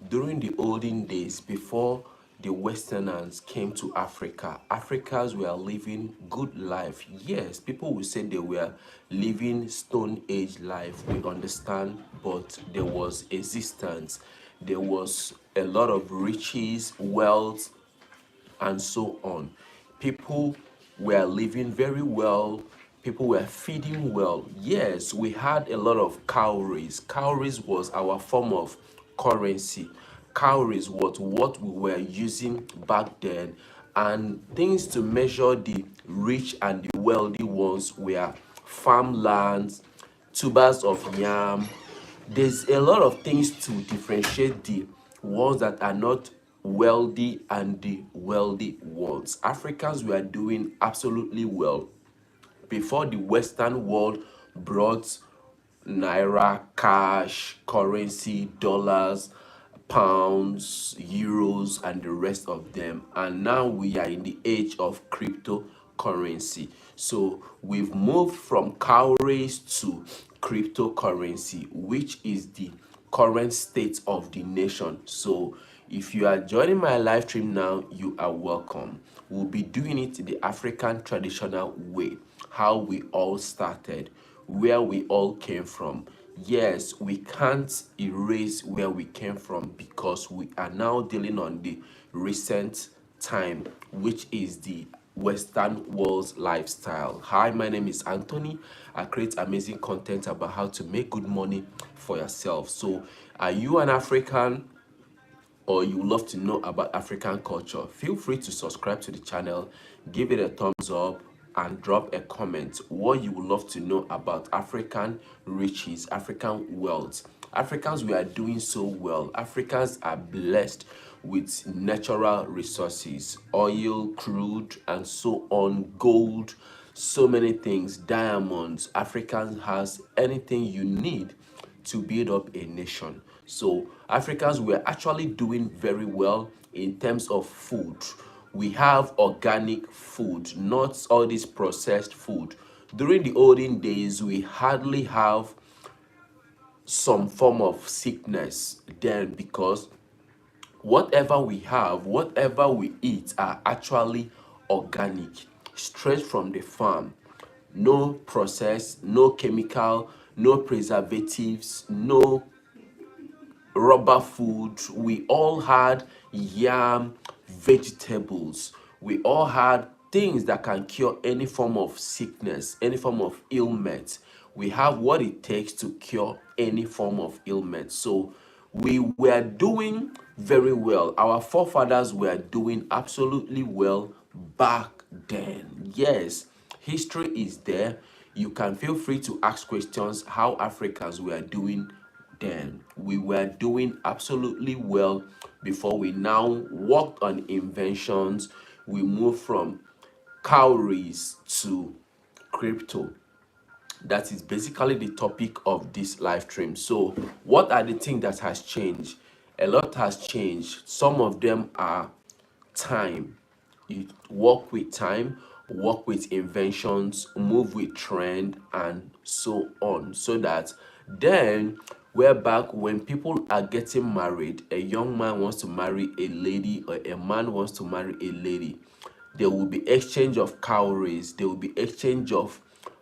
During the olden days, before the Westerners came to Africa, Africans were living good life. Yes, people will say they were living Stone Age life, we understand, but there was existence. There was a lot of riches, wealth, and so on. People were living very well. People were feeding well. Yes, we had a lot of cowries. Cowries was our form of currency. Cowries was what we were using back then. And things to measure the rich and the wealthy ones were farmlands, tubers of yam. There's a lot of things to differentiate the ones that are not wealthy and the wealthy ones. Africans were doing absolutely well before the Western world brought naira, cash, currency, dollars, pounds, euros, and the rest of them. And now we are in the age of cryptocurrency. So we've moved from cowries to cryptocurrency, which is the current state of the nation. So if you are joining my live stream now, you are welcome. We'll be doing it the African traditional way, how we all started, where we all came from. Yes, we can't erase where we came from because we are now dealing on the recent time, which is the Western world's lifestyle. Hi, my name is Anthony. I create amazing content about how to make good money for yourself. So, are you an African, or you love to know about African culture? Feel free to subscribe to the channel, give it a thumbs up, and drop a comment what you would love to know about African riches, African wealth. Africans, we are doing so well. Africans are blessed with natural resources, oil, crude, and so on, gold, so many things, diamonds. Africans has anything you need to build up a nation. So Africans were actually doing very well in terms of food. We have organic food, not all this processed food. During the olden days, we hardly have some form of sickness then, because whatever we have, whatever we eat are actually organic, straight from the farm. No process, no chemical, no preservatives, no rubber food. We all had yam, vegetables. We all had things that can cure any form of sickness, any form of ailment. We have what it takes to cure any form of ailment. So we were doing very well. Our forefathers were doing absolutely well back then. Yes, history is there. You can feel free to ask questions how Africans were doing then. We were doing absolutely well before we now worked on inventions. We moved from cowries to crypto. That is basically the topic of this live stream. So what are the things that has changed? A lot has changed. Some of them are time. You work with time, work with inventions, move with trend, and so on. So that then, we're back when people are getting married, a young man wants to marry a lady, or a man wants to marry a lady, there will be exchange of cowries, there will be exchange of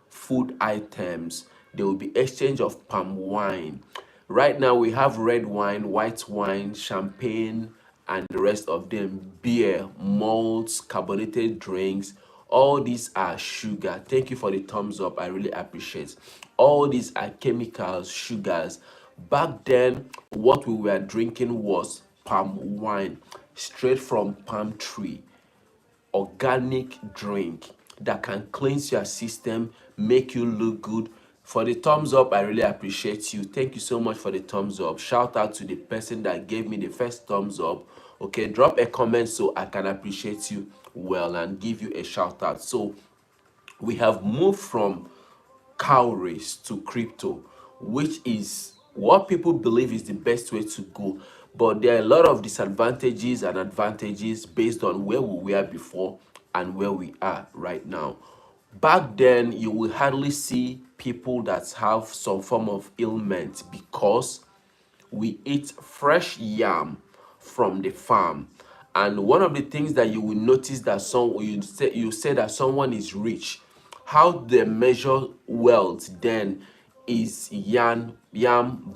food items, there will be exchange of palm wine. Right now we have red wine, white wine, champagne, and the rest of them, beer, malts, carbonated drinks. All these are sugar. Thank you for the thumbs up, I really appreciate. All these are chemicals, sugars. Back then, what we were drinking was palm wine, straight from palm tree, organic drink that can cleanse your system, make you look good. For the thumbs up, I really appreciate you. Thank you so much for the thumbs up. Shout out to the person that gave me the first thumbs up. Okay, drop a comment so I can appreciate you well and give you a shout out. So we have moved from cowries to crypto, which is what people believe is the best way to go. But there are a lot of disadvantages and advantages based on where we were before and where we are right now. Back then, you will hardly see people that have some form of ailment because we eat fresh yam from the farm. And one of the things that you will notice that you say that someone is rich, how they measure wealth then is yam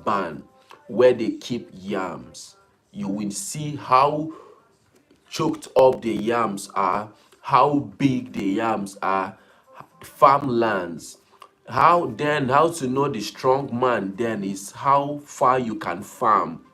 barn, where they keep yams. You will see how choked up the yams are, how big the yams are, farmlands. How to know the strong man then is how far you can farm.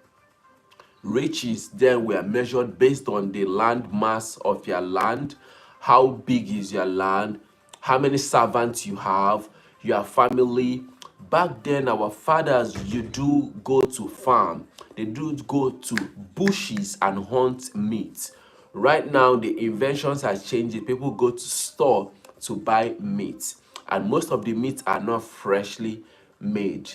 Riches then were measured based on the land mass of your land. How big is your land? How many servants you have? Your family. Back then, our fathers, you do go to farm. They do go to bushes and hunt meat. Right now, the inventions has changed. People go to store to buy meat, and most of the meat are not freshly made.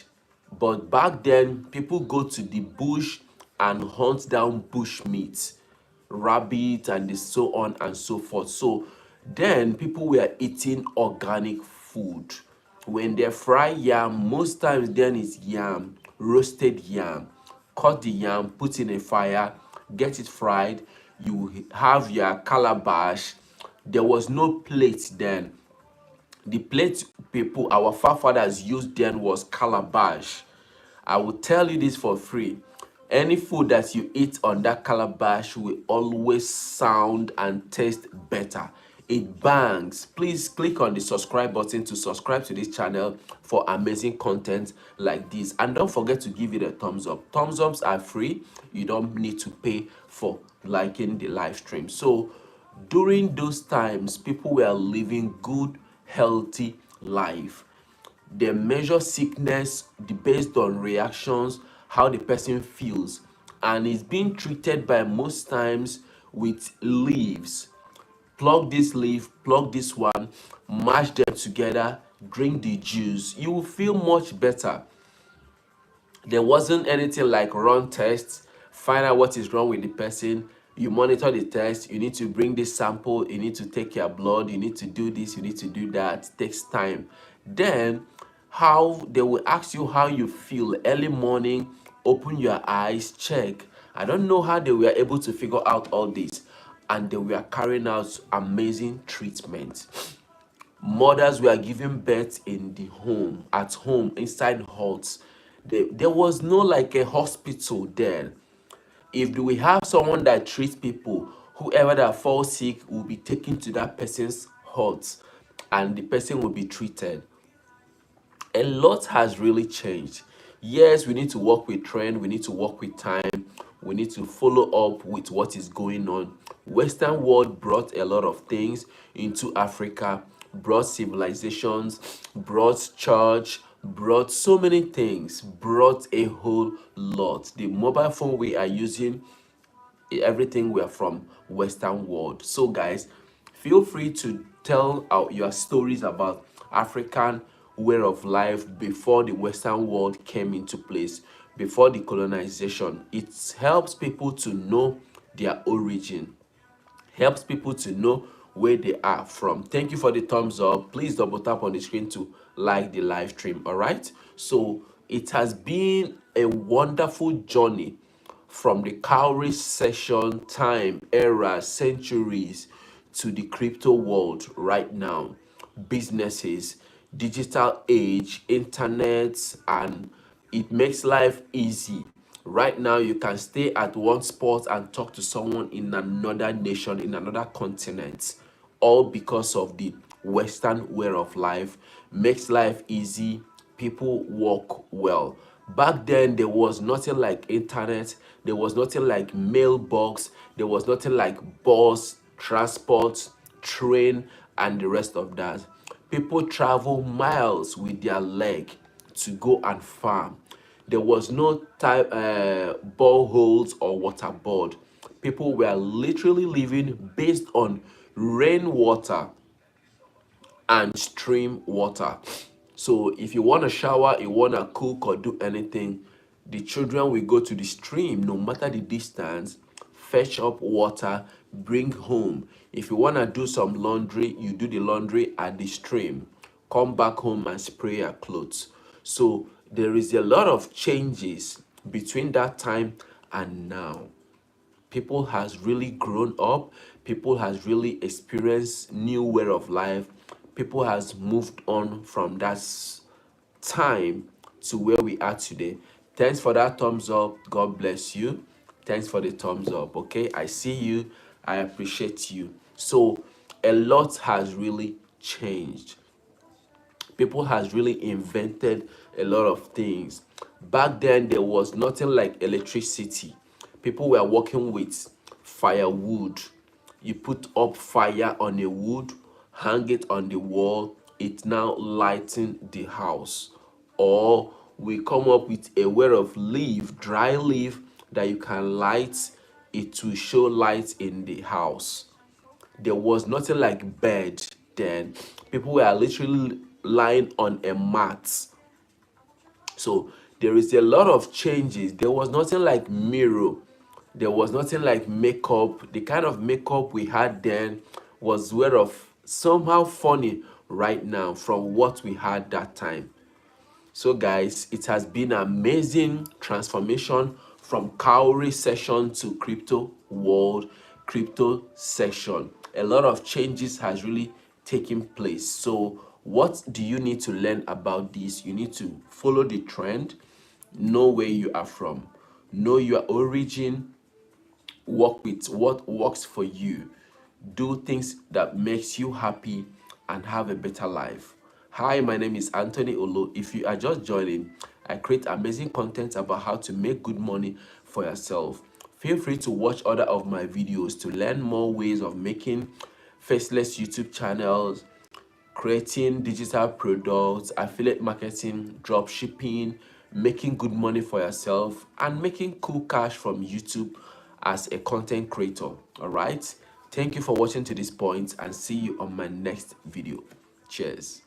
But back then, people go to the bush and hunt down bush meat, rabbit, and so on and so forth. So then people were eating organic food. When they fry yam, most times then it's yam, roasted yam. Cut the yam, put in a fire, get it fried. You have your calabash. There was no plate then. The plate people, our forefathers used then was calabash. I will tell you this for free. Any food that you eat on that calabash will always sound and taste better. It bangs. Please click on the subscribe button to subscribe to this channel for amazing content like this. And don't forget to give it a thumbs up. Thumbs ups are free. You don't need to pay for liking the live stream. So during those times, people were living good, healthy life. They measure sickness based on reactions, how the person feels, and it's being treated by most times with leaves. Plug this leaf, plug this one, mash them together, drink the juice. You will feel much better. There wasn't anything like run tests, find out what is wrong with the person. You monitor the test, you need to bring this sample, you need to take your blood, you need to do this, you need to do that. It takes time. Then how they will ask you how you feel early morning, open your eyes, check. I don't know how they were able to figure out all this, and they were carrying out amazing treatment. Mothers were giving birth in the home, at home, inside huts. There was no like a hospital there. If we have someone that treats people, whoever that falls sick will be taken to that person's hut, and the person will be treated. A lot has really changed. Yes, we need to work with trend, we need to work with time, we need to follow up with what is going on. Western world brought a lot of things into Africa, brought civilizations, brought church, brought so many things, brought a whole lot. The mobile phone we are using, everything we're from Western world. So guys, feel free to tell your stories about African way of life before the Western world came into place, before the colonization. It helps people to know their origin, helps people to know where they are from. Thank you for the thumbs up. Please double tap on the screen to like the live stream. All right, so it has been a wonderful journey from the cowrie session time era, centuries, to the crypto world right now. Businesses, digital age, internet, and it makes life easy. Right now, you can stay at one spot and talk to someone in another nation, in another continent, all because of the Western way of life. Makes life easy. People work well. Back then, there was nothing like internet. There was nothing like mailbox. There was nothing like bus, transport, train, and the rest of that. People travel miles with their leg to go and farm. There was no type boreholes or waterboard. People were literally living based on rainwater and stream water. So if you want to shower, you want to cook or do anything, the children will go to the stream no matter the distance, fetch up water, bring home. If you want to do some laundry, you do the laundry at the stream, come back home and spray your clothes. So there is a lot of changes between that time and now. People has really grown up. People has really experienced new way of life. People has moved on from that time to where we are today. Thanks for that thumbs up. God bless you. Thanks for the thumbs up. Okay, I see you. I appreciate you. So a lot has really changed. People has really invented a lot of things. Back then there was nothing like electricity. People were working with firewood. You put up fire on a wood, hang it on the wall, it now lighten the house. Or we come up with a way of leaf, dry leaf, that you can light it to show light in the house. There was nothing like bed then. People were literally lying on a mat. So there is a lot of changes. There was nothing like mirror. There was nothing like makeup. The kind of makeup we had then was sort of somehow funny right now from what we had that time. So guys, it has been an amazing transformation from cowrie session to crypto world, crypto session. A lot of changes has really taken place. So what do you need to learn about this? You need to follow the trend, know where you are from, know your origin, work with what works for you, do things that makes you happy, and have a better life. Hi, my name is Anthony Olo. If you are just joining, I create amazing content about how to make good money for yourself. Feel free to watch other of my videos to learn more ways of making faceless YouTube channels, creating digital products, affiliate marketing, drop shipping, making good money for yourself, and making cool cash from YouTube as a content creator. All right. Thank you for watching to this point, and see you on my next video. Cheers.